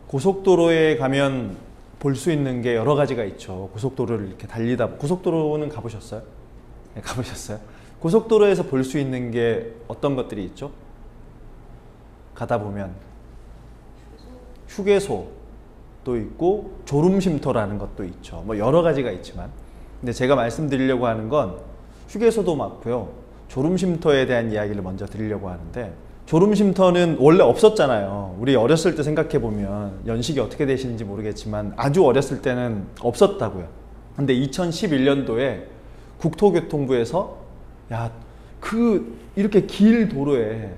고속도로에 가면 볼 수 있는 게 여러 가지가 있죠. 고속도로를 이렇게 달리다, 고속도로는 가보셨어요? 네, 가보셨어요? 고속도로에서 볼 수 있는 게 어떤 것들이 있죠? 가다 보면 휴게소도 있고 졸음쉼터라는 것도 있죠. 뭐 여러 가지가 있지만, 근데 제가 말씀드리려고 하는 건 휴게소도 많고요, 졸음쉼터에 대한 이야기를 먼저 드리려고 하는데, 졸음쉼터는 원래 없었잖아요. 우리 어렸을 때 생각해보면, 연식이 어떻게 되시는지 모르겠지만 아주 어렸을 때는 없었다고요. 근데 2011년도에 국토교통부에서 이렇게 길 도로에,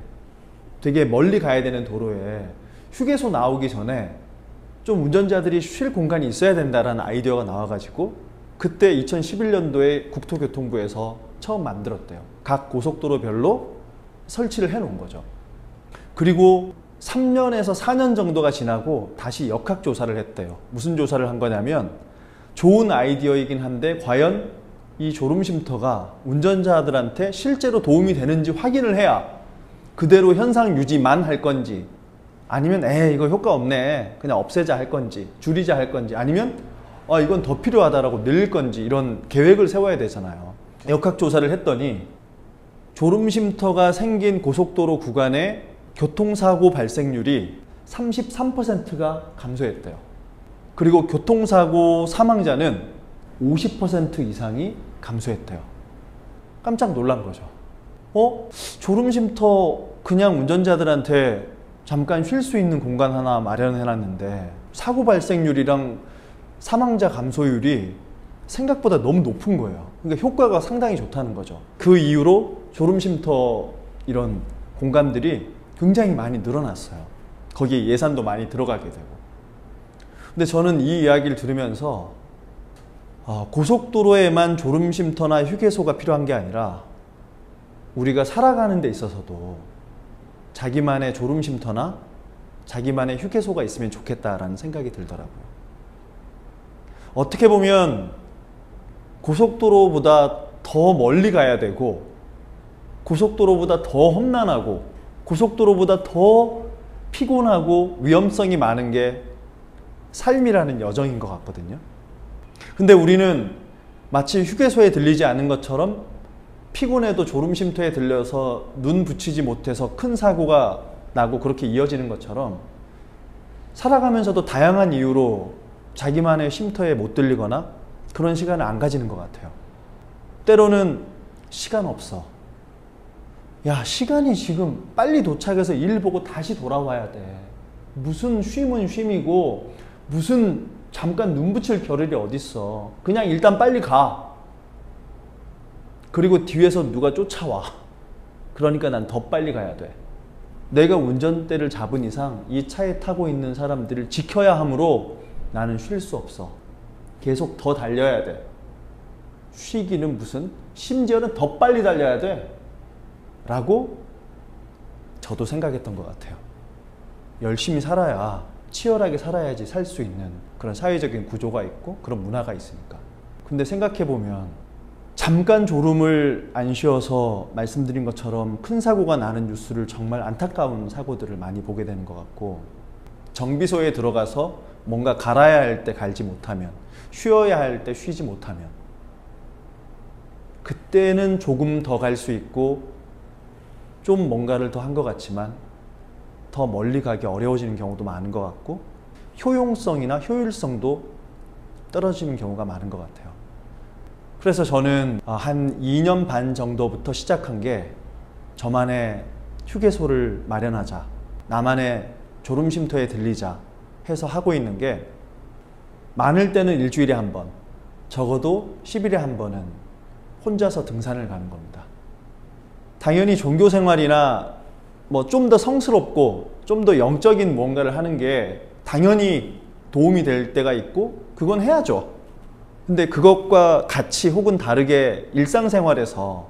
되게 멀리 가야 되는 도로에 휴게소 나오기 전에 좀 운전자들이 쉴 공간이 있어야 된다라는 아이디어가 나와가지고 그때 2011년도에 국토교통부에서 처음 만들었대요. 각 고속도로별로 설치를 해놓은 거죠. 그리고 3년에서 4년 정도가 지나고 다시 역학조사를 했대요. 무슨 조사를 한 거냐면, 좋은 아이디어이긴 한데 과연 이 졸음쉼터가 운전자들한테 실제로 도움이 되는지 확인을 해야 그대로 현상 유지만 할 건지, 아니면 이거 효과 없네, 그냥 없애자 할 건지, 줄이자 할 건지, 아니면 이건 더 필요하다라고 늘릴 건지, 이런 계획을 세워야 되잖아요. 역학조사를 했더니 졸음쉼터가 생긴 고속도로 구간의 교통사고 발생률이 33%가 감소했대요. 그리고 교통사고 사망자는 50% 이상이 감소했대요. 깜짝 놀란 거죠. 졸음쉼터 그냥 운전자들한테 잠깐 쉴 수 있는 공간 하나 마련해놨는데 사고 발생률이랑 사망자 감소율이 생각보다 너무 높은 거예요. 그러니까 효과가 상당히 좋다는 거죠. 그 이후로 졸음쉼터 이런 공간들이 굉장히 많이 늘어났어요. 거기에 예산도 많이 들어가게 되고. 근데 저는 이 이야기를 들으면서 고속도로에만 졸음쉼터나 휴게소가 필요한 게 아니라 우리가 살아가는 데 있어서도 자기만의 졸음쉼터나 자기만의 휴게소가 있으면 좋겠다라는 생각이 들더라고요. 어떻게 보면 고속도로보다 더 멀리 가야 되고, 고속도로보다 더 험난하고, 고속도로보다 더 피곤하고 위험성이 많은 게 삶이라는 여정인 것 같거든요. 근데 우리는 마치 휴게소에 들리지 않은 것처럼 피곤해도 졸음쉼터에 들려서 눈 붙이지 못해서 큰 사고가 나고 그렇게 이어지는 것처럼 살아가면서도 다양한 이유로 자기만의 쉼터에 못 들리거나 그런 시간을 안 가지는 것 같아요. 때로는 시간 없어. 시간이 지금 빨리 도착해서 일 보고 다시 돌아와야 돼. 무슨 쉼은 쉼이고 무슨 잠깐 눈 붙일 겨를이 어딨어. 그냥 일단 빨리 가. 그리고 뒤에서 누가 쫓아와. 그러니까 난 더 빨리 가야 돼. 내가 운전대를 잡은 이상 이 차에 타고 있는 사람들을 지켜야 하므로 나는 쉴 수 없어. 계속 더 달려야 돼. 쉬기는 무슨, 심지어는 더 빨리 달려야 돼 라고 저도 생각했던 것 같아요. 열심히 살아야, 치열하게 살아야지 살 수 있는 그런 사회적인 구조가 있고 그런 문화가 있으니까. 근데 생각해보면 잠깐 졸음을 안 쉬어서 말씀드린 것처럼 큰 사고가 나는 뉴스를, 정말 안타까운 사고들을 많이 보게 되는 것 같고, 정비소에 들어가서 뭔가 갈아야 할 때 갈지 못하면, 쉬어야 할 때 쉬지 못하면, 그때는 조금 더 갈 수 있고 좀 뭔가를 더 한 것 같지만 더 멀리 가기 어려워지는 경우도 많은 것 같고, 효용성이나 효율성도 떨어지는 경우가 많은 것 같아요. 그래서 저는 한 2년 반 정도부터 시작한 게, 저만의 휴게소를 마련하자, 나만의 졸음쉼터에 들리자 해서 하고 있는 게, 많을 때는 일주일에 한 번, 적어도 10일에 한 번은 혼자서 등산을 가는 겁니다. 당연히 종교 생활이나 뭐 좀 더 성스럽고 좀 더 영적인 뭔가를 하는 게 당연히 도움이 될 때가 있고 그건 해야죠. 근데 그것과 같이 혹은 다르게 일상생활에서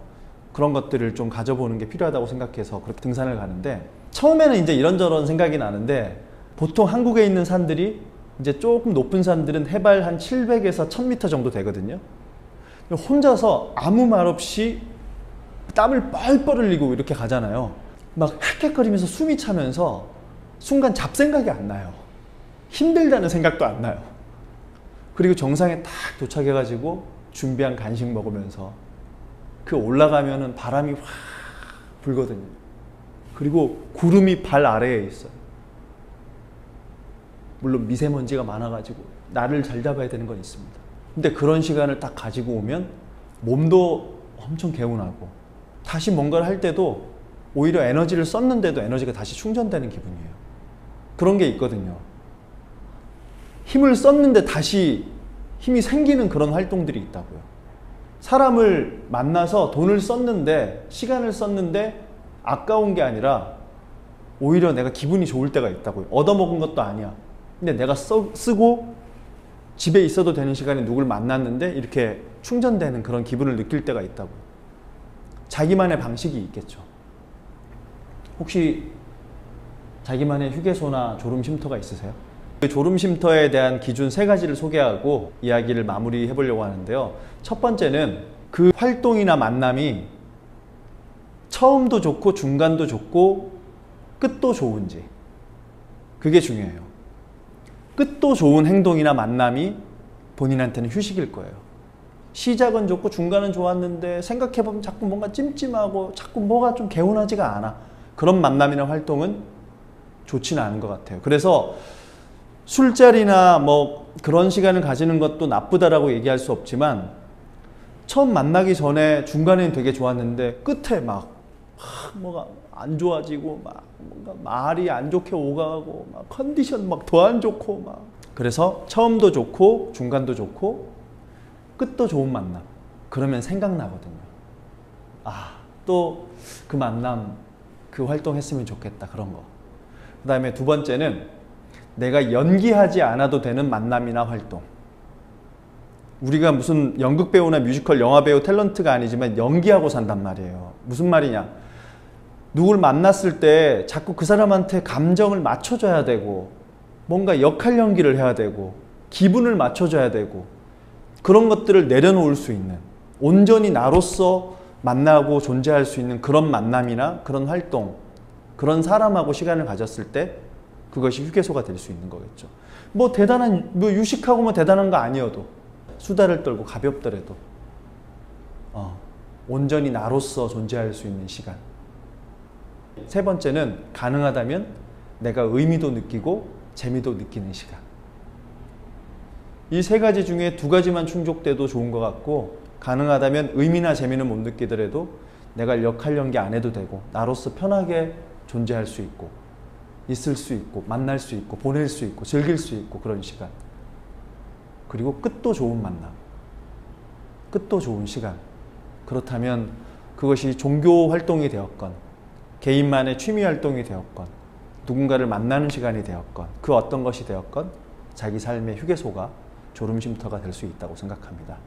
그런 것들을 좀 가져보는 게 필요하다고 생각해서 그렇게 등산을 가는데, 처음에는 이제 이런저런 생각이 나는데, 보통 한국에 있는 산들이 이제 조금 높은 산들은 해발 한 700에서 1000m 정도 되거든요. 혼자서 아무 말 없이 땀을 뻘뻘 흘리고 이렇게 가잖아요. 막 헥헥거리면서 숨이 차면서 순간 잡생각이 안 나요. 힘들다는 생각도 안 나요. 그리고 정상에 딱 도착해가지고 준비한 간식 먹으면서 그 올라가면은 바람이 확 불거든요. 그리고 구름이 발 아래에 있어요. 물론 미세먼지가 많아가지고 나를 잘 잡아야 되는 건 있습니다. 근데 그런 시간을 딱 가지고 오면 몸도 엄청 개운하고 다시 뭔가를 할 때도 오히려 에너지를 썼는데도 에너지가 다시 충전되는 기분이에요. 그런 게 있거든요. 힘을 썼는데 다시 힘이 생기는 그런 활동들이 있다고요. 사람을 만나서 돈을 썼는데, 시간을 썼는데 아까운 게 아니라 오히려 내가 기분이 좋을 때가 있다고요. 얻어먹은 것도 아니야. 근데 내가 쓰고 집에 있어도 되는 시간에 누굴 만났는데 이렇게 충전되는 그런 기분을 느낄 때가 있다고요. 자기만의 방식이 있겠죠. 혹시 자기만의 휴게소나 졸음 쉼터가 있으세요? 그 졸음 쉼터에 대한 기준 3가지를 소개하고 이야기를 마무리해 보려고 하는데요. 첫 번째는 그 활동이나 만남이 처음도 좋고 중간도 좋고 끝도 좋은지, 그게 중요해요. 끝도 좋은 행동이나 만남이 본인한테는 휴식일 거예요. 시작은 좋고 중간은 좋았는데 생각해보면 자꾸 뭔가 찜찜하고 자꾸 뭐가 좀 개운하지가 않아. 그런 만남이나 활동은 좋지는 않은 것 같아요. 그래서 술자리나 뭐 그런 시간을 가지는 것도 나쁘다라고 얘기할 수 없지만, 처음 만나기 전에 중간에는 되게 좋았는데 끝에 막 뭐가 안 좋아지고 막 뭔가 말이 안 좋게 오가고 막 컨디션 막 더 안 좋고 막. 그래서 처음도 좋고 중간도 좋고 끝도 좋은 만남, 그러면 생각나거든요. 아, 또 그 만남, 그 활동 했으면 좋겠다, 그런 거. 그 다음에 2번째는 내가 연기하지 않아도 되는 만남이나 활동. 우리가 무슨 연극배우나 뮤지컬 영화배우 탤런트가 아니지만 연기하고 산단 말이에요. 무슨 말이냐, 누굴 만났을 때 자꾸 그 사람한테 감정을 맞춰줘야 되고 뭔가 역할 연기를 해야 되고 기분을 맞춰줘야 되고, 그런 것들을 내려놓을 수 있는, 온전히 나로서 만나고 존재할 수 있는 그런 만남이나 그런 활동, 그런 사람하고 시간을 가졌을 때 그것이 휴게소가 될 수 있는 거겠죠. 뭐 대단한, 뭐 유식하고 뭐 대단한 거 아니어도, 수다를 떨고 가볍더라도 온전히 나로서 존재할 수 있는 시간. 3번째는 가능하다면 내가 의미도 느끼고 재미도 느끼는 시간. 이 3가지 중에 2가지만 충족돼도 좋은 것 같고, 가능하다면 의미나 재미는 못 느끼더라도 내가 역할 연기 안 해도 되고 나로서 편하게 존재할 수 있고 있을 수 있고 만날 수 있고 보낼 수 있고 즐길 수 있고, 그런 시간. 그리고 끝도 좋은 만남, 끝도 좋은 시간. 그렇다면 그것이 종교 활동이 되었건 개인만의 취미 활동이 되었건 누군가를 만나는 시간이 되었건 그 어떤 것이 되었건 자기 삶의 휴게소가 졸음 쉼터가 될 수 있다고 생각합니다.